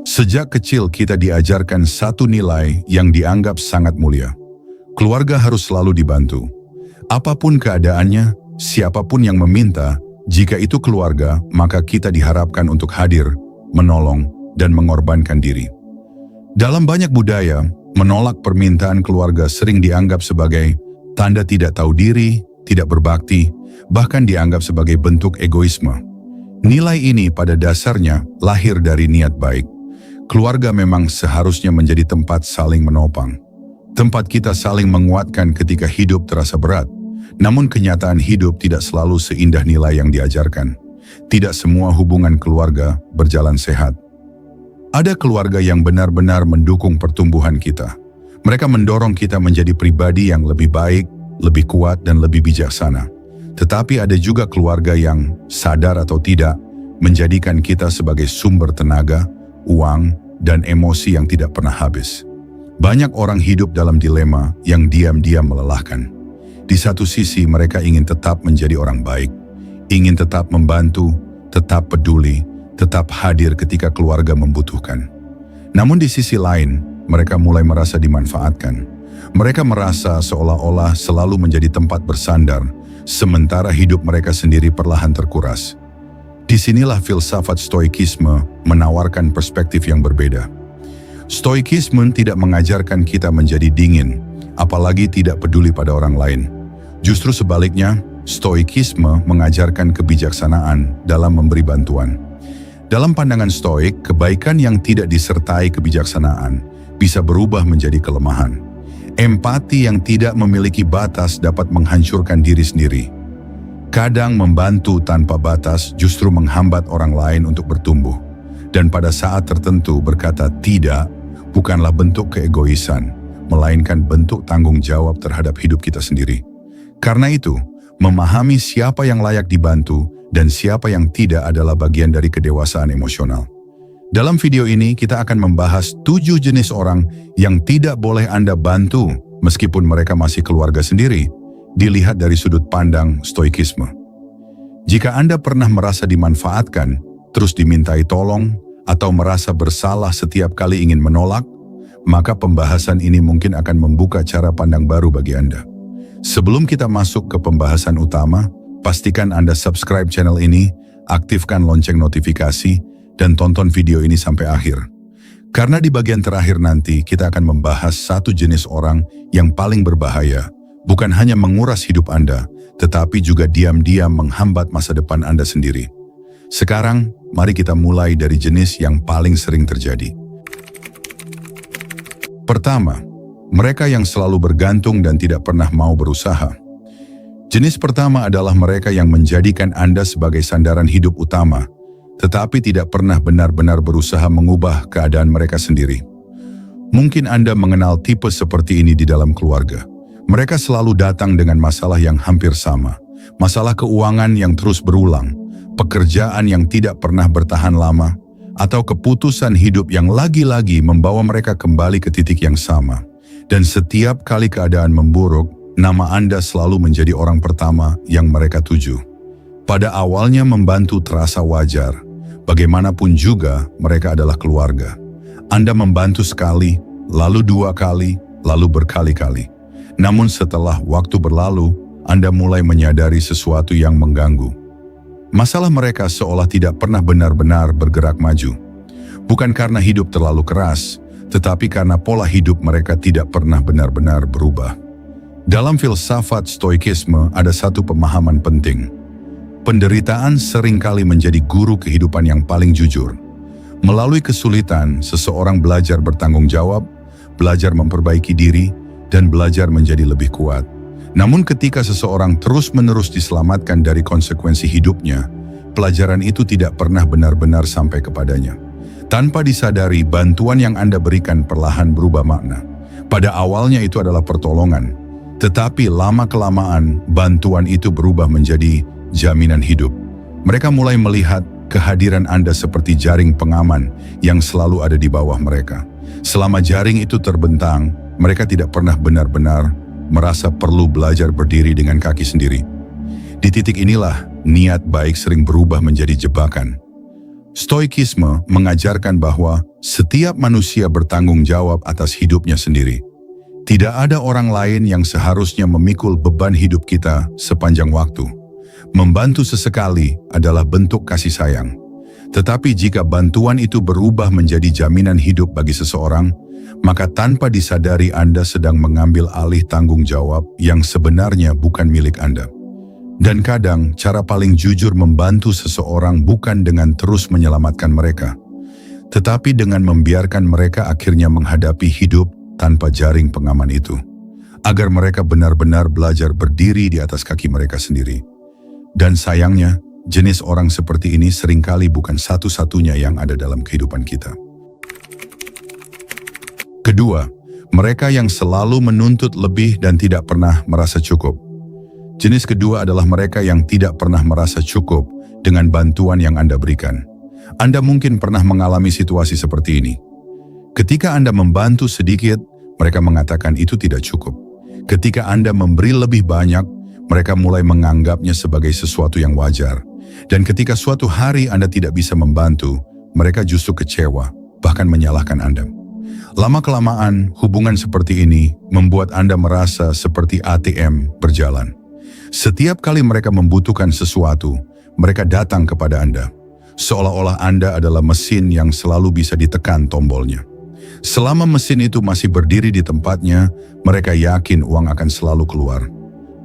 Sejak kecil kita diajarkan satu nilai yang dianggap sangat mulia. Keluarga harus selalu dibantu. Apapun keadaannya, siapapun yang meminta, jika itu keluarga, maka kita diharapkan untuk hadir, menolong, dan mengorbankan diri. Dalam banyak budaya, menolak permintaan keluarga sering dianggap sebagai tanda tidak tahu diri, tidak berbakti, bahkan dianggap sebagai bentuk egoisme. Nilai ini pada dasarnya lahir dari niat baik. Keluarga memang seharusnya menjadi tempat saling menopang. Tempat kita saling menguatkan ketika hidup terasa berat. Namun kenyataan hidup tidak selalu seindah nilai yang diajarkan. Tidak semua hubungan keluarga berjalan sehat. Ada keluarga yang benar-benar mendukung pertumbuhan kita. Mereka mendorong kita menjadi pribadi yang lebih baik, lebih kuat, dan lebih bijaksana. Tetapi ada juga keluarga yang, sadar atau tidak, menjadikan kita sebagai sumber tenaga, uang, dan emosi yang tidak pernah habis. Banyak orang hidup dalam dilema yang diam-diam melelahkan. Di satu sisi mereka ingin tetap menjadi orang baik, ingin tetap membantu, tetap peduli, tetap hadir ketika keluarga membutuhkan. Namun di sisi lain, mereka mulai merasa dimanfaatkan. Mereka merasa seolah-olah selalu menjadi tempat bersandar, sementara hidup mereka sendiri perlahan terkuras. Disinilah filsafat stoikisme menawarkan perspektif yang berbeda. Stoikisme tidak mengajarkan kita menjadi dingin, apalagi tidak peduli pada orang lain. Justru sebaliknya, stoikisme mengajarkan kebijaksanaan dalam memberi bantuan. Dalam pandangan stoik, kebaikan yang tidak disertai kebijaksanaan bisa berubah menjadi kelemahan. Empati yang tidak memiliki batas dapat menghancurkan diri sendiri. Kadang membantu tanpa batas justru menghambat orang lain untuk bertumbuh. Dan pada saat tertentu berkata tidak bukanlah bentuk keegoisan, melainkan bentuk tanggung jawab terhadap hidup kita sendiri. Karena itu, memahami siapa yang layak dibantu dan siapa yang tidak adalah bagian dari kedewasaan emosional. Dalam video ini kita akan membahas 7 jenis orang yang tidak boleh Anda bantu meskipun mereka masih keluarga sendiri. Dilihat dari sudut pandang stoikisme. Jika Anda pernah merasa dimanfaatkan, terus dimintai tolong, atau merasa bersalah setiap kali ingin menolak, maka pembahasan ini mungkin akan membuka cara pandang baru bagi Anda. Sebelum kita masuk ke pembahasan utama, pastikan Anda subscribe channel ini, aktifkan lonceng notifikasi, dan tonton video ini sampai akhir. Karena di bagian terakhir nanti kita akan membahas satu jenis orang yang paling berbahaya, bukan hanya menguras hidup Anda, tetapi juga diam-diam menghambat masa depan Anda sendiri. Sekarang, mari kita mulai dari jenis yang paling sering terjadi. Pertama, mereka yang selalu bergantung dan tidak pernah mau berusaha. Jenis pertama adalah mereka yang menjadikan Anda sebagai sandaran hidup utama, tetapi tidak pernah benar-benar berusaha mengubah keadaan mereka sendiri. Mungkin Anda mengenal tipe seperti ini di dalam keluarga. Mereka selalu datang dengan masalah yang hampir sama, masalah keuangan yang terus berulang, pekerjaan yang tidak pernah bertahan lama, atau keputusan hidup yang lagi-lagi membawa mereka kembali ke titik yang sama. Dan setiap kali keadaan memburuk, nama Anda selalu menjadi orang pertama yang mereka tuju. Pada awalnya membantu terasa wajar, bagaimanapun juga mereka adalah keluarga. Anda membantu sekali, lalu 2 kali, lalu berkali-kali. Namun setelah waktu berlalu, Anda mulai menyadari sesuatu yang mengganggu. Masalah mereka seolah tidak pernah benar-benar bergerak maju. Bukan karena hidup terlalu keras, tetapi karena pola hidup mereka tidak pernah benar-benar berubah. Dalam filsafat stoikisme ada satu pemahaman penting. Penderitaan seringkali menjadi guru kehidupan yang paling jujur. Melalui kesulitan, seseorang belajar bertanggung jawab, belajar memperbaiki diri, dan belajar menjadi lebih kuat. Namun ketika seseorang terus-menerus diselamatkan dari konsekuensi hidupnya, pelajaran itu tidak pernah benar-benar sampai kepadanya. Tanpa disadari, bantuan yang Anda berikan perlahan berubah makna. Pada awalnya itu adalah pertolongan, tetapi lama-kelamaan bantuan itu berubah menjadi jaminan hidup. Mereka mulai melihat kehadiran Anda seperti jaring pengaman yang selalu ada di bawah mereka. Selama jaring itu terbentang, mereka tidak pernah benar-benar merasa perlu belajar berdiri dengan kaki sendiri. Di titik inilah, niat baik sering berubah menjadi jebakan. Stoikisme mengajarkan bahwa Setiap manusia bertanggung jawab atas hidupnya sendiri. Tidak ada orang lain yang seharusnya memikul beban hidup kita sepanjang waktu. Membantu sesekali adalah bentuk kasih sayang. Tetapi jika bantuan itu berubah menjadi jaminan hidup bagi seseorang, maka tanpa disadari Anda sedang mengambil alih tanggung jawab yang sebenarnya bukan milik Anda. Dan kadang cara paling jujur membantu seseorang bukan dengan terus menyelamatkan mereka, tetapi dengan membiarkan mereka akhirnya menghadapi hidup tanpa jaring pengaman itu, agar mereka benar-benar belajar berdiri di atas kaki mereka sendiri. Dan sayangnya, jenis orang seperti ini seringkali bukan satu-satunya yang ada dalam kehidupan kita. Kedua, mereka yang selalu menuntut lebih dan tidak pernah merasa cukup. Jenis kedua adalah mereka yang tidak pernah merasa cukup dengan bantuan yang Anda berikan. Anda mungkin pernah mengalami situasi seperti ini. Ketika Anda membantu sedikit, mereka mengatakan itu tidak cukup. Ketika Anda memberi lebih banyak, mereka mulai menganggapnya sebagai sesuatu yang wajar. Dan ketika suatu hari Anda tidak bisa membantu, mereka justru kecewa, bahkan menyalahkan Anda. Lama-kelamaan, hubungan seperti ini membuat Anda merasa seperti ATM berjalan. Setiap kali mereka membutuhkan sesuatu, mereka datang kepada Anda. Seolah-olah Anda adalah mesin yang selalu bisa ditekan tombolnya. Selama mesin itu masih berdiri di tempatnya, mereka yakin uang akan selalu keluar.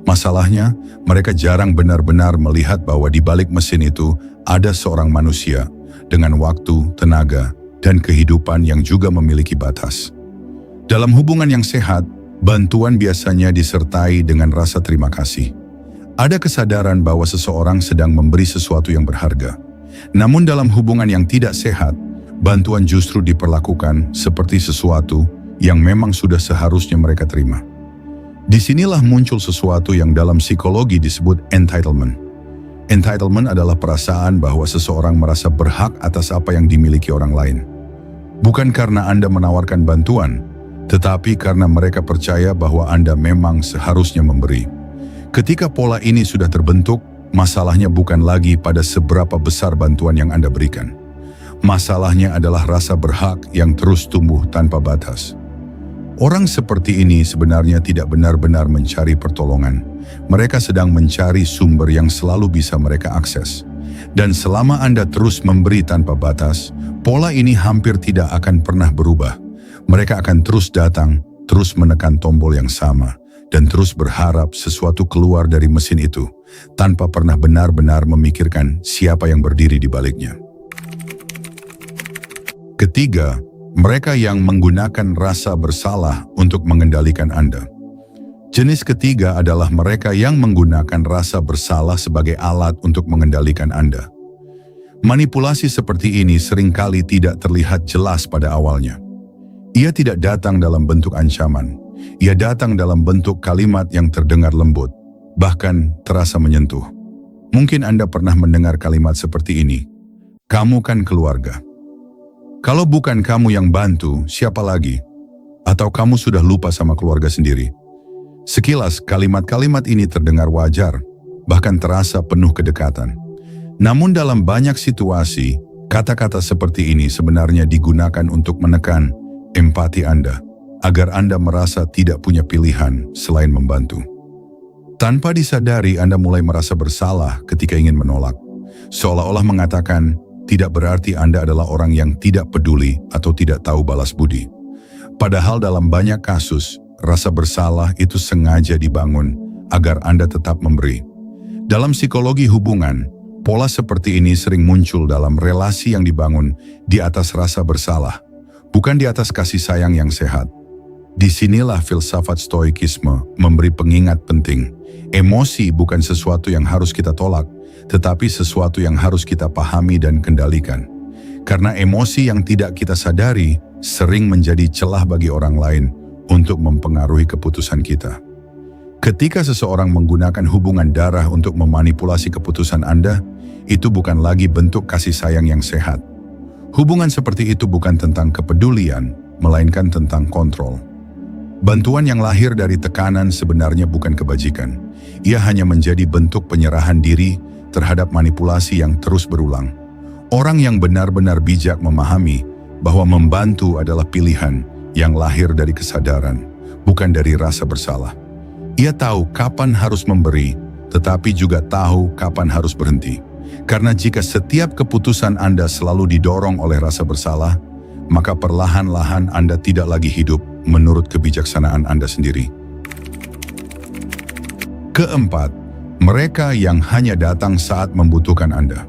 Masalahnya, mereka jarang benar-benar melihat bahwa di balik mesin itu ada seorang manusia dengan waktu, tenaga, dan kehidupan yang juga memiliki batas. Dalam hubungan yang sehat, bantuan biasanya disertai dengan rasa terima kasih. Ada kesadaran bahwa seseorang sedang memberi sesuatu yang berharga. Namun dalam hubungan yang tidak sehat, bantuan justru diperlakukan seperti sesuatu yang memang sudah seharusnya mereka terima. Disinilah muncul sesuatu yang dalam psikologi disebut entitlement. Entitlement adalah perasaan bahwa seseorang merasa berhak atas apa yang dimiliki orang lain. Bukan karena Anda menawarkan bantuan, tetapi karena mereka percaya bahwa Anda memang seharusnya memberi. Ketika pola ini sudah terbentuk, masalahnya bukan lagi pada seberapa besar bantuan yang Anda berikan. Masalahnya adalah rasa berhak yang terus tumbuh tanpa batas. Orang seperti ini sebenarnya tidak benar-benar mencari pertolongan. Mereka sedang mencari sumber yang selalu bisa mereka akses. Dan selama Anda terus memberi tanpa batas, pola ini hampir tidak akan pernah berubah. Mereka akan terus datang, terus menekan tombol yang sama, dan terus berharap sesuatu keluar dari mesin itu, tanpa pernah benar-benar memikirkan siapa yang berdiri di baliknya. Ketiga, mereka yang menggunakan rasa bersalah untuk mengendalikan Anda. Jenis ketiga adalah mereka yang menggunakan rasa bersalah sebagai alat untuk mengendalikan Anda. Manipulasi seperti ini seringkali tidak terlihat jelas pada awalnya. Ia tidak datang dalam bentuk ancaman. Ia datang dalam bentuk kalimat yang terdengar lembut, bahkan terasa menyentuh. Mungkin Anda pernah mendengar kalimat seperti ini, "Kamu kan keluarga. Kalau bukan kamu yang bantu, siapa lagi? Atau kamu sudah lupa sama keluarga sendiri?" Sekilas, kalimat-kalimat ini terdengar wajar, bahkan terasa penuh kedekatan. Namun dalam banyak situasi, kata-kata seperti ini sebenarnya digunakan untuk menekan empati Anda, agar Anda merasa tidak punya pilihan selain membantu. Tanpa disadari, Anda mulai merasa bersalah ketika ingin menolak. Seolah-olah mengatakan, tidak berarti Anda adalah orang yang tidak peduli atau tidak tahu balas budi. Padahal dalam banyak kasus, rasa bersalah itu sengaja dibangun agar Anda tetap memberi. Dalam psikologi hubungan, pola seperti ini sering muncul dalam relasi yang dibangun di atas rasa bersalah, bukan di atas kasih sayang yang sehat. Disinilah filsafat stoikisme memberi pengingat penting. Emosi bukan sesuatu yang harus kita tolak, tetapi sesuatu yang harus kita pahami dan kendalikan. Karena emosi yang tidak kita sadari sering menjadi celah bagi orang lain untuk mempengaruhi keputusan kita. Ketika seseorang menggunakan hubungan darah untuk memanipulasi keputusan Anda, itu bukan lagi bentuk kasih sayang yang sehat. Hubungan seperti itu bukan tentang kepedulian, melainkan tentang kontrol. Bantuan yang lahir dari tekanan sebenarnya bukan kebajikan. Ia hanya menjadi bentuk penyerahan diri terhadap manipulasi yang terus berulang. Orang yang benar-benar bijak memahami bahwa membantu adalah pilihan yang lahir dari kesadaran, bukan dari rasa bersalah. Ia tahu kapan harus memberi, tetapi juga tahu kapan harus berhenti. Karena jika setiap keputusan Anda selalu didorong oleh rasa bersalah, maka perlahan-lahan Anda tidak lagi hidup menurut kebijaksanaan Anda sendiri. Keempat, mereka yang hanya datang saat membutuhkan Anda.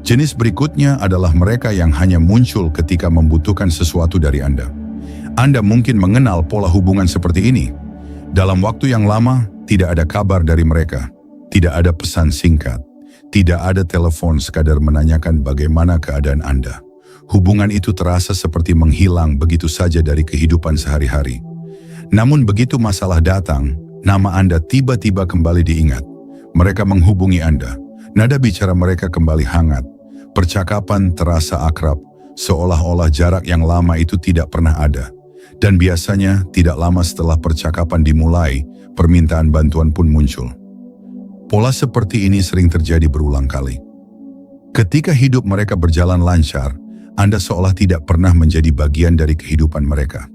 Jenis berikutnya adalah mereka yang hanya muncul ketika membutuhkan sesuatu dari Anda. Anda mungkin mengenal pola hubungan seperti ini. Dalam waktu yang lama, tidak ada kabar dari mereka. Tidak ada pesan singkat. Tidak ada telepon sekadar menanyakan bagaimana keadaan Anda. Hubungan itu terasa seperti menghilang begitu saja dari kehidupan sehari-hari. Namun begitu masalah datang, nama Anda tiba-tiba kembali diingat. Mereka menghubungi Anda. Nada bicara mereka kembali hangat. Percakapan terasa akrab, seolah-olah jarak yang lama itu tidak pernah ada. Dan biasanya tidak lama setelah percakapan dimulai, permintaan bantuan pun muncul. Pola seperti ini sering terjadi berulang kali. Ketika hidup mereka berjalan lancar, Anda seolah tidak pernah menjadi bagian dari kehidupan mereka.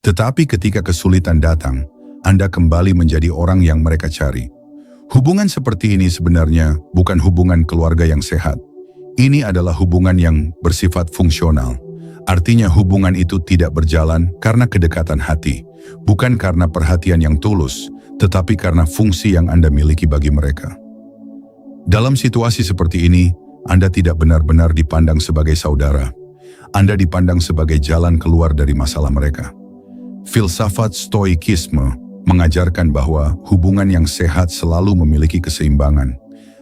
Tetapi ketika kesulitan datang, Anda kembali menjadi orang yang mereka cari. Hubungan seperti ini sebenarnya bukan hubungan keluarga yang sehat. Ini adalah hubungan yang bersifat fungsional. Artinya hubungan itu tidak berjalan karena kedekatan hati, bukan karena perhatian yang tulus, tetapi karena fungsi yang Anda miliki bagi mereka. Dalam situasi seperti ini, Anda tidak benar-benar dipandang sebagai saudara. Anda dipandang sebagai jalan keluar dari masalah mereka. Filsafat Stoikisme mengajarkan bahwa hubungan yang sehat selalu memiliki keseimbangan.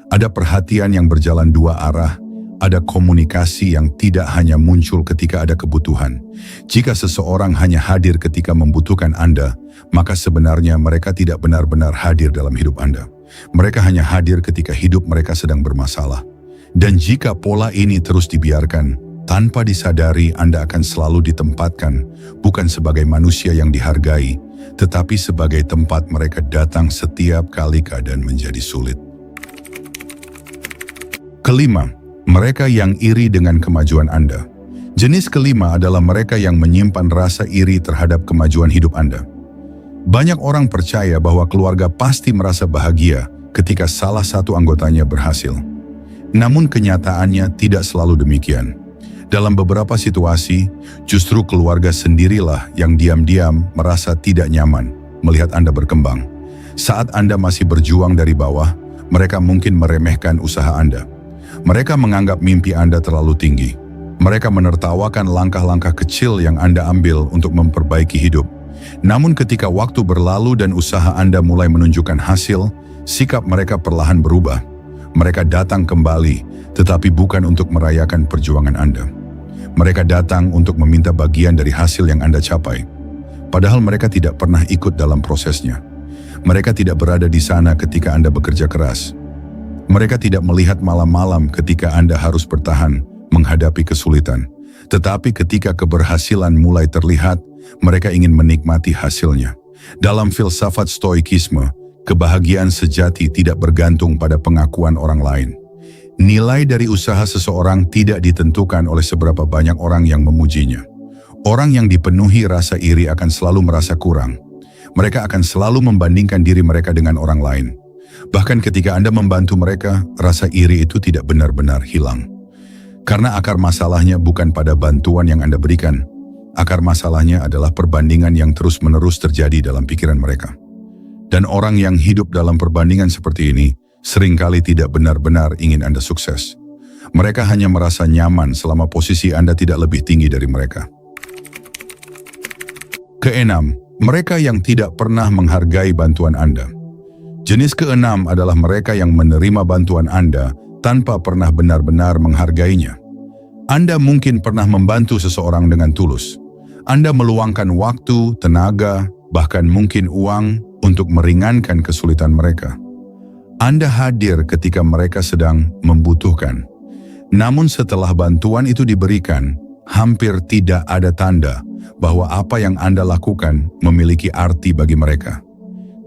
Ada perhatian yang berjalan dua arah, ada komunikasi yang tidak hanya muncul ketika ada kebutuhan. Jika seseorang hanya hadir ketika membutuhkan Anda, maka sebenarnya mereka tidak benar-benar hadir dalam hidup Anda. Mereka hanya hadir ketika hidup mereka sedang bermasalah. Dan jika pola ini terus dibiarkan, tanpa disadari Anda akan selalu ditempatkan, bukan sebagai manusia yang dihargai, tetapi sebagai tempat mereka datang setiap kali keadaan menjadi sulit. Kelima, mereka yang iri dengan kemajuan Anda. Jenis kelima adalah mereka yang menyimpan rasa iri terhadap kemajuan hidup Anda. Banyak orang percaya bahwa keluarga pasti merasa bahagia ketika salah satu anggotanya berhasil. Namun kenyataannya tidak selalu demikian. Dalam beberapa situasi, justru keluarga sendirilah yang diam-diam merasa tidak nyaman melihat Anda berkembang. Saat Anda masih berjuang dari bawah, mereka mungkin meremehkan usaha Anda. Mereka menganggap mimpi Anda terlalu tinggi. Mereka menertawakan langkah-langkah kecil yang Anda ambil untuk memperbaiki hidup. Namun ketika waktu berlalu dan usaha Anda mulai menunjukkan hasil, sikap mereka perlahan berubah. Mereka datang kembali, tetapi bukan untuk merayakan perjuangan Anda. Mereka datang untuk meminta bagian dari hasil yang Anda capai. Padahal mereka tidak pernah ikut dalam prosesnya. Mereka tidak berada di sana ketika Anda bekerja keras. Mereka tidak melihat malam-malam ketika Anda harus bertahan menghadapi kesulitan. Tetapi ketika keberhasilan mulai terlihat, mereka ingin menikmati hasilnya. Dalam filsafat Stoikisme, kebahagiaan sejati tidak bergantung pada pengakuan orang lain. Nilai dari usaha seseorang tidak ditentukan oleh seberapa banyak orang yang memujinya. Orang yang dipenuhi rasa iri akan selalu merasa kurang. Mereka akan selalu membandingkan diri mereka dengan orang lain. Bahkan ketika Anda membantu mereka, rasa iri itu tidak benar-benar hilang. Karena akar masalahnya bukan pada bantuan yang Anda berikan. Akar masalahnya adalah perbandingan yang terus-menerus terjadi dalam pikiran mereka. Dan orang yang hidup dalam perbandingan seperti ini, seringkali tidak benar-benar ingin Anda sukses. Mereka hanya merasa nyaman selama posisi Anda tidak lebih tinggi dari mereka. Keenam, mereka yang tidak pernah menghargai bantuan Anda. Jenis keenam adalah mereka yang menerima bantuan Anda tanpa pernah benar-benar menghargainya. Anda mungkin pernah membantu seseorang dengan tulus. Anda meluangkan waktu, tenaga, bahkan mungkin uang untuk meringankan kesulitan mereka. Anda hadir ketika mereka sedang membutuhkan. Namun setelah bantuan itu diberikan, hampir tidak ada tanda bahwa apa yang Anda lakukan memiliki arti bagi mereka.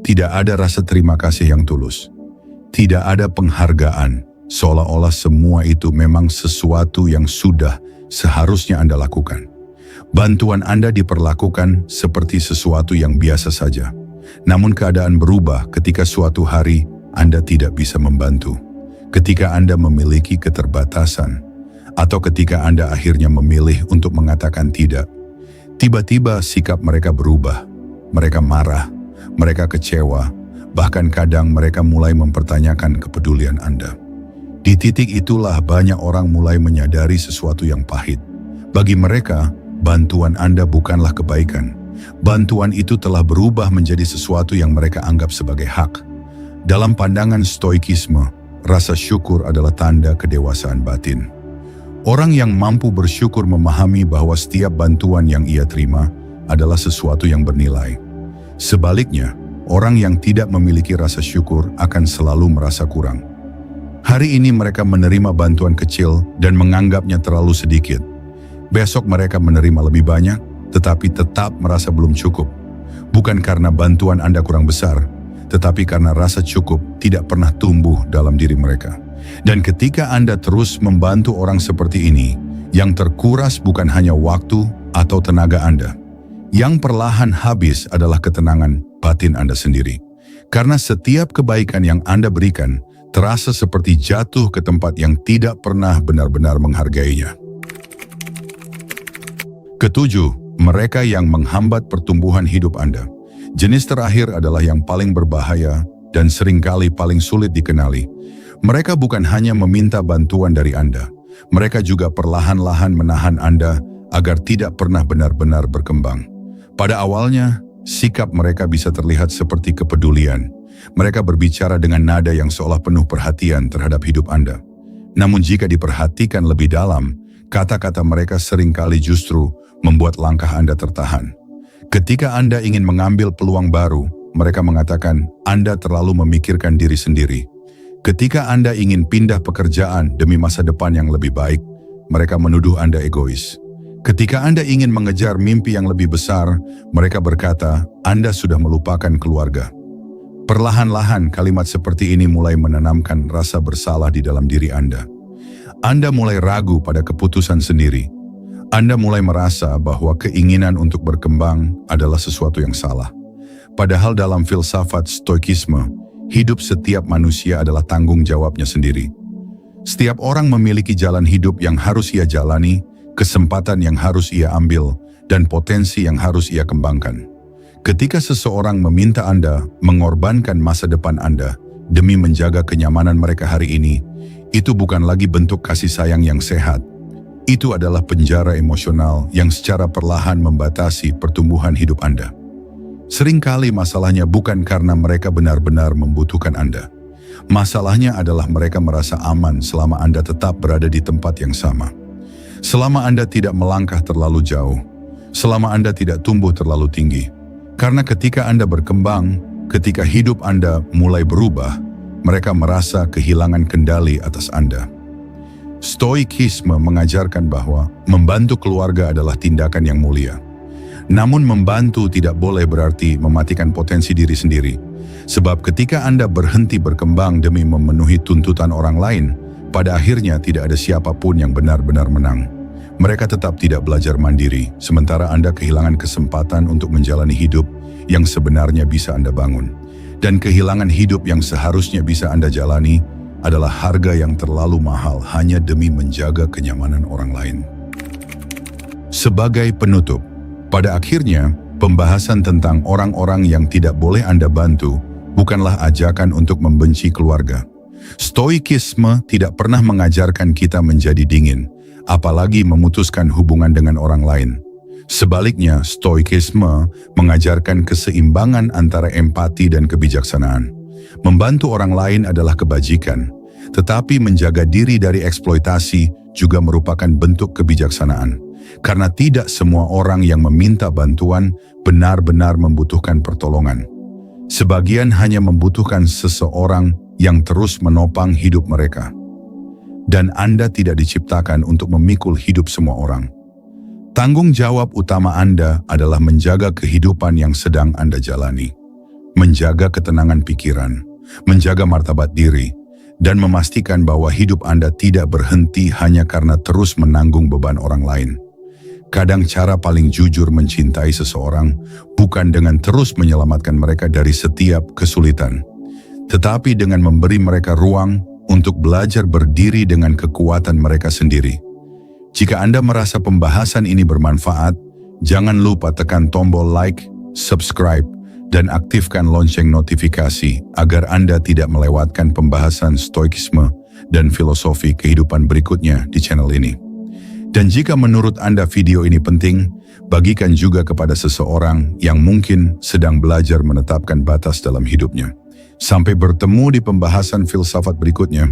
Tidak ada rasa terima kasih yang tulus. Tidak ada penghargaan, seolah-olah semua itu memang sesuatu yang sudah seharusnya Anda lakukan. Bantuan Anda diperlakukan seperti sesuatu yang biasa saja. Namun keadaan berubah ketika suatu hari Anda tidak bisa membantu. Ketika Anda memiliki keterbatasan, atau ketika Anda akhirnya memilih untuk mengatakan tidak. Tiba-tiba sikap mereka berubah. Mereka marah, mereka kecewa, bahkan kadang mereka mulai mempertanyakan kepedulian Anda. Di titik itulah banyak orang mulai menyadari sesuatu yang pahit. Bagi mereka, bantuan Anda bukanlah kebaikan. Bantuan itu telah berubah menjadi sesuatu yang mereka anggap sebagai hak. Dalam pandangan Stoikisme, rasa syukur adalah tanda kedewasaan batin. Orang yang mampu bersyukur memahami bahwa setiap bantuan yang ia terima adalah sesuatu yang bernilai. Sebaliknya, orang yang tidak memiliki rasa syukur akan selalu merasa kurang. Hari ini mereka menerima bantuan kecil dan menganggapnya terlalu sedikit. Besok mereka menerima lebih banyak, tetapi tetap merasa belum cukup. Bukan karena bantuan Anda kurang besar, tetapi karena rasa cukup tidak pernah tumbuh dalam diri mereka. Dan ketika Anda terus membantu orang seperti ini, yang terkuras bukan hanya waktu atau tenaga Anda. Yang perlahan habis adalah ketenangan batin Anda sendiri. Karena setiap kebaikan yang Anda berikan terasa seperti jatuh ke tempat yang tidak pernah benar-benar menghargainya. Ketujuh, mereka yang menghambat pertumbuhan hidup Anda. Jenis terakhir adalah yang paling berbahaya dan seringkali paling sulit dikenali. Mereka bukan hanya meminta bantuan dari Anda, mereka juga perlahan-lahan menahan Anda agar tidak pernah benar-benar berkembang. Pada awalnya, sikap mereka bisa terlihat seperti kepedulian. Mereka berbicara dengan nada yang seolah penuh perhatian terhadap hidup Anda. Namun jika diperhatikan lebih dalam, kata-kata mereka seringkali justru membuat langkah Anda tertahan. Ketika Anda ingin mengambil peluang baru, mereka mengatakan Anda terlalu memikirkan diri sendiri. Ketika Anda ingin pindah pekerjaan demi masa depan yang lebih baik, mereka menuduh Anda egois. Ketika Anda ingin mengejar mimpi yang lebih besar, mereka berkata, Anda sudah melupakan keluarga. Perlahan-lahan kalimat seperti ini mulai menanamkan rasa bersalah di dalam diri Anda. Anda mulai ragu pada keputusan sendiri. Anda mulai merasa bahwa keinginan untuk berkembang adalah sesuatu yang salah. Padahal dalam filsafat Stoikisme, hidup setiap manusia adalah tanggung jawabnya sendiri. Setiap orang memiliki jalan hidup yang harus ia jalani, kesempatan yang harus ia ambil, dan potensi yang harus ia kembangkan. Ketika seseorang meminta Anda mengorbankan masa depan Anda demi menjaga kenyamanan mereka hari ini, itu bukan lagi bentuk kasih sayang yang sehat. Itu adalah penjara emosional yang secara perlahan membatasi pertumbuhan hidup Anda. Seringkali masalahnya bukan karena mereka benar-benar membutuhkan Anda. Masalahnya adalah mereka merasa aman selama Anda tetap berada di tempat yang sama. Selama Anda tidak melangkah terlalu jauh, selama Anda tidak tumbuh terlalu tinggi. Karena ketika Anda berkembang, ketika hidup Anda mulai berubah, mereka merasa kehilangan kendali atas Anda. Stoikisme mengajarkan bahwa membantu keluarga adalah tindakan yang mulia. Namun membantu tidak boleh berarti mematikan potensi diri sendiri. Sebab ketika Anda berhenti berkembang demi memenuhi tuntutan orang lain, pada akhirnya tidak ada siapapun yang benar-benar menang. Mereka tetap tidak belajar mandiri, sementara Anda kehilangan kesempatan untuk menjalani hidup yang sebenarnya bisa Anda bangun. Dan kehilangan hidup yang seharusnya bisa Anda jalani adalah harga yang terlalu mahal hanya demi menjaga kenyamanan orang lain. Sebagai penutup, pada akhirnya, pembahasan tentang orang-orang yang tidak boleh Anda bantu bukanlah ajakan untuk membenci keluarga. Stoikisme tidak pernah mengajarkan kita menjadi dingin, apalagi memutuskan hubungan dengan orang lain. Sebaliknya, Stoikisme mengajarkan keseimbangan antara empati dan kebijaksanaan. Membantu orang lain adalah kebajikan, tetapi menjaga diri dari eksploitasi juga merupakan bentuk kebijaksanaan. Karena tidak semua orang yang meminta bantuan benar-benar membutuhkan pertolongan. Sebagian hanya membutuhkan seseorang yang terus menopang hidup mereka. Dan Anda tidak diciptakan untuk memikul hidup semua orang. Tanggung jawab utama Anda adalah menjaga kehidupan yang sedang Anda jalani. Menjaga ketenangan pikiran, menjaga martabat diri, dan memastikan bahwa hidup Anda tidak berhenti hanya karena terus menanggung beban orang lain. Kadang cara paling jujur mencintai seseorang bukan dengan terus menyelamatkan mereka dari setiap kesulitan, tetapi dengan memberi mereka ruang untuk belajar berdiri dengan kekuatan mereka sendiri. Jika Anda merasa pembahasan ini bermanfaat, jangan lupa tekan tombol like, subscribe, dan aktifkan lonceng notifikasi agar Anda tidak melewatkan pembahasan stoikisme dan filosofi kehidupan berikutnya di channel ini. Dan jika menurut Anda video ini penting, bagikan juga kepada seseorang yang mungkin sedang belajar menetapkan batas dalam hidupnya. Sampai bertemu di pembahasan filsafat berikutnya.